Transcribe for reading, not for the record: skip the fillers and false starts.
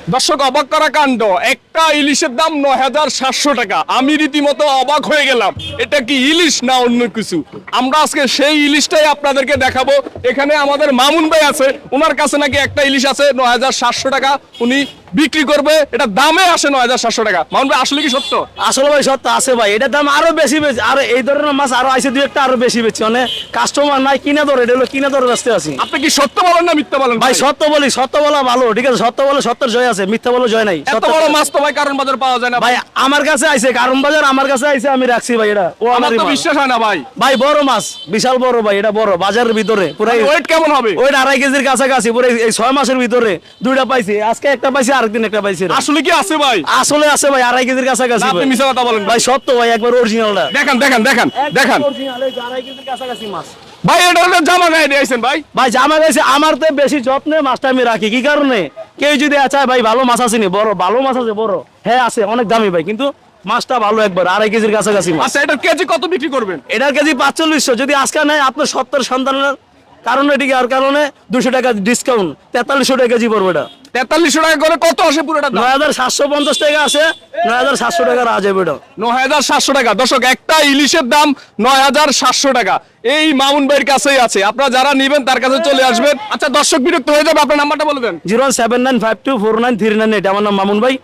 দর্শক, অবাক করা কাণ্ড, একটা ইলিশের দাম ৯,৭০০ টাকা। আমি রীতিমতো অবাক হয়ে গেলাম, এটা কি ইলিশ না অন্য কিছু? আমরা আজকে সেই ইলিশটাই আপনাদেরকে দেখাবো। এখানে আমাদের মামুন ভাই আছে, ওনার কাছে নাকি একটা ইলিশ আছে ৯,৭০০ টাকা, উনি বিক্রি করবে। এটা দামে আসে ৯,৭০০ টাকা। মামুন ভাই, আসলে কি সত্য? আসলে ভাই সত্য আছে ভাই, এটার দাম আরো বেশি বেশি, আর এই ধরনের মাছ আরো আইসে দুই একটা আরো বেশি বেশি, মানে কাস্টমার নাই কিনে ধরে, এটা হলো কিনে ধরে ব্যস্ত আছি। আপনি কি সত্য বলেন না মিথ্যা বলেন ভাই সত্য বলি, সত্য বলা ভালো, ঠিক আছে, সত্য বলে সত্যের জয় আছে, মিথ্যা বলে জয় নাই। এত সত্য- বড় মাছ তো ভাই কারণ বাজার পাওয়া যায় না ভাই আমার কাছে আইছে, কারণ বাজার আমার কাছে আইছে, আমি রাখছি ভাই, এটা ও আমার আমারই তো মাছ। বিশ্বাস হয় না ভাই। ভাই বড় মাছ, বিশাল বড় ভাই, এটা বড় বাজারের ভিতরে পুরাই ওয়েট কেমন হবে? ওই 2.5 কেজির কাছাকাছি, পুরো এই 6 মাসের ভিতরে দুইটা পাইছি, আজকে একটা পাইছি, আরেকদিন একটা পাইছি। আসলে কি আছে ভাই? আসলে আছে ভাই, 2.5 কেজির কাছাকাছি না, আপনি ভাই। মিছা কথা বলেন ভাই সত্য ভাই, একবার অরিজিনালটা দেখেন দেখেন দেখেন দেখেন অরিজিনাল, এই 2.5 কেজির কাছাকাছি মাছ। ভাই, এটা হলো জামা গায়ে দিয়েছেন ভাই। ভাই জামা গেছে আমার তো বেশি যত্নে মাছটা আমি রাখি, কি কারণে কেউ যদি চায় ভাই ভালো মাছ আসেনি, বড় ভালো মাছ আছে, বড় হ্যাঁ আছে, অনেক দামি ভাই, কিন্তু মাছটা ভালো একবার 2.5 কেজির কাছাকাছি মাছ। আচ্ছা, এটার কেজি কত বিক্রি করবেন? এটার কেজি 4500, যদি আজকে নেয় আপনার 70 সন্তানের কারণে, ঠিক আর কারণে 200 টাকা ডিসকাউন্ট, 4300 টাকা কেজি পড়বে। এটা 4300 টাকা করে কত আসে পুরোটা দাম? 9750 টাকা আছে, 9700 টাকা রাজ হবে এটা। ৯,৭০০ টাকা। দর্শক, একটা ইলিশের দাম ৯,৭০০ টাকা। এই মামুন ভাইয়ের কাছেই আছে, আপনারা যারা নেবেন তার কাছে চলে আসবেন। আচ্ছা, দর্শক বিরক্ত হয়ে যাবে, আপনার নাম্বারটা বলে দেন। 079524939, আমার নাম মামুন ভাই।